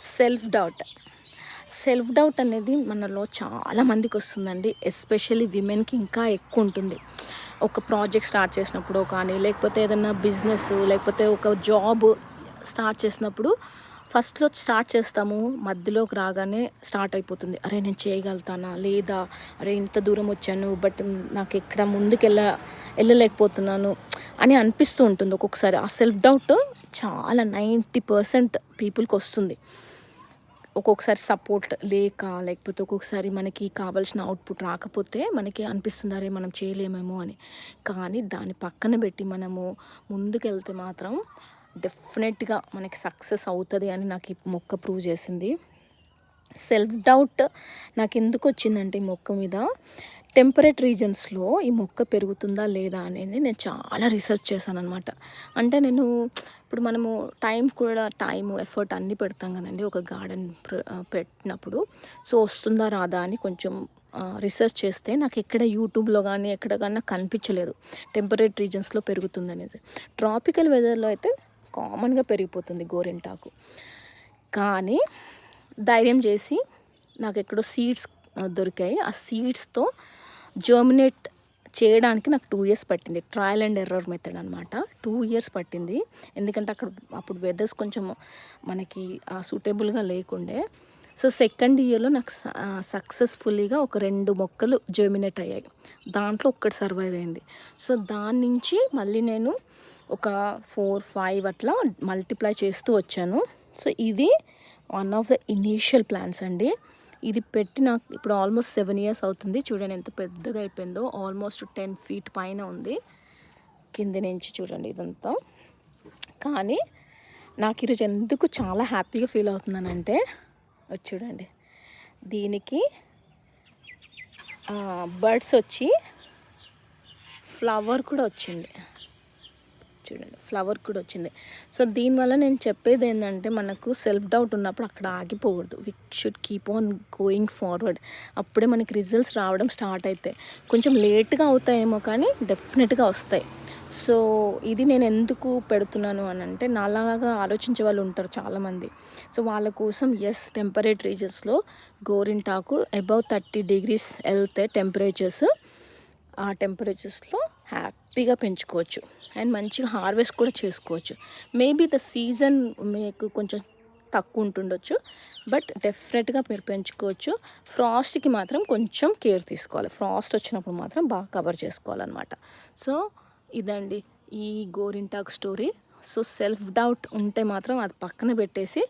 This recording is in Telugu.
Self doubt. సెల్ఫ్ డౌట్ అనేది మనలో చాలా మందికి వస్తుందండి. ఎస్పెషల్లీ విమెన్‌కి ఇంకా ఎక్కువ ఉంటుంది. ఒక ప్రాజెక్ట్ స్టార్ట్ చేసినప్పుడో కానీ, లేకపోతే ఏదన్నా బిజినెస్, లేకపోతే ఒక జాబ్ స్టార్ట్ చేసినప్పుడు ఫస్ట్‌లో స్టార్ట్ చేస్తాము. మధ్యలోకి రాగానే స్టార్ట్ అయిపోతుంది. అరే! నేను చేయగలుగుతానా? లేదా? అరే! ఇంత దూరం వచ్చాను. బట్ నాకెక్కడ ఎళ్ళలేకపోతున్నాను అని అనిపిస్తూ ఉంటుంది ఒక్కొక్కసారి. ఆ సెల్ఫ్ డౌట్ చాలా 90% పీపుల్‌కొస్తుంది. ఒక్కొక్కసారి సపోర్ట్ లేక, లేకపోతే ఒక్కొక్కసారి మనకి కావాల్సిన అవుట్‌పుట్ రాకపోతే మనకి అనిపిస్తుంది, అరే! మనం చేయలేమేమో అని. కానీ దాన్ని పక్కన పెట్టి మనము ముందుకెళ్తే మాత్రం డెఫినెట్‌గా మనకి సక్సెస్ అవుతది అని నాకు ఈ మొక్క ప్రూవ్ చేసింది. సెల్ఫ్ డౌట్ నాకెందుకొచ్చిందంటే ఈ మొక్క మీద, టెంపరేట్ రీజన్స్‌లో ఈ మొక్క పెరుగుతుందా లేదా అనేది నేను చాలా రీసెర్చ్ చేశాననమాట. అంటే నేను ఇప్పుడు మనము టైము, ఎఫర్ట్ అన్నీ పెడతాం కదండీ ఒక గార్డెన్ పెట్టినప్పుడు. సో, వస్తుందా రాదా అని కొంచెం రీసెర్చ్ చేస్తే నాకెక్కడ యూట్యూబ్‌లో గానీ, ఎక్కడ గాని నాకు కనిపించలేదు టెంపరేట్ రీజన్స్‌లో పెరుగుతుందనేది. ట్రాపికల్ వెదర్‌లో అయితే కామన్‌గా పెరిగిపోతుంది గోరింటాకు. కానీ ధైర్యం చేసి నాకెక్కడో సీడ్స్ దొరికాయి. ఆ సీడ్స్‌తో జర్మినేట్ చేయడానికి నాకు 2 ఇయర్స్ పట్టింది. ట్రయల్ అండ్ ఎర్రర్ మెథడ్ అనమాట. 2 ఇయర్స్ పట్టింది. ఎందుకంటే అప్పుడు వెదర్స్ కొంచెం మనకి సూటబుల్‌గా లేకుండే. సో, సెకండ్ ఇయర్‌లో నాకు సక్సెస్‌ఫుల్లీగా ఒక 2 మొక్కలు జర్మినేట్ అయ్యాయి. దాంట్లో ఒక్కటి సర్వైవ్ అయింది. సో, దాని నుంచి మళ్ళీ నేను ఒక 4, 5 అట్లా మల్టిప్లై చేస్తూ వచ్చాను. సో, ఇది one of the initial plans అండి. ఇది పెట్టి నాకు ఇప్పుడు ఆల్మోస్ట్ 7 ఇయర్స్ అవుతుంది. చూడండి ఎంత పెద్దగా అయిపోయిందో. ఆల్మోస్ట్ 10 ఫీట్ పైన ఉంది. కింది నుంచి చూడండి ఇదంతా. కానీ నాకు ఈరోజు ఎందుకు చాలా హ్యాపీగా ఫీల్ అవుతున్నానంటే, చూడండి దీనికి బర్డ్స్ వచ్చి ఫ్లవర్ కూడా వచ్చింది. చూడండి ఫ్లవర్ కూడా వచ్చింది. సో, దీనివల్ల నేను చెప్పేది ఏంటంటే, మనకు సెల్ఫ్ డౌట్ ఉన్నప్పుడు అక్కడ ఆగిపోకూడదు. We should keep on going forward. అప్పుడే మనకి రిజల్ట్స్ రావడం స్టార్ట్ అవుతాయి. కొంచెం లేట్‌గా అవుతాయేమో కానీ డెఫినెట్‌గా వస్తాయి. సో, ఇది నేను ఎందుకు పెడుతున్నాను అని అంటే, నాలాగా ఆలోచించే వాళ్ళు ఉంటారు చాలామంది. సో, వాళ్ళ కోసం టెంపరేట్ రీజన్స్‌లో గోరింటాకు అబౌవ్ 30 degrees వెళ్తే టెంపరేచర్స్, ఆ టెంపరేచర్స్‌లో హ్యాపీగా పెంచుకోవచ్చు. అండ్ మంచిగా హార్వెస్ట్ కూడా చేసుకోవచ్చు. మేబీ ద సీజన్ మీకు కొంచెం తక్కువ ఉంటుండొచ్చు. బట్ డెఫినెట్‌గా మీరు పెంచుకోవచ్చు. ఫ్రాస్ట్‌కి మాత్రం కొంచెం కేర్ తీసుకోవాలి. ఫ్రాస్ట్ వచ్చినప్పుడు మాత్రం బాగా కవర్ చేసుకోవాలన్నమాట. సో, ఇదండి ఈ గోరింటాకు స్టోరీ. సో, సెల్ఫ్ డౌట్ ఉంటే మాత్రం అది పక్కన పెట్టేసి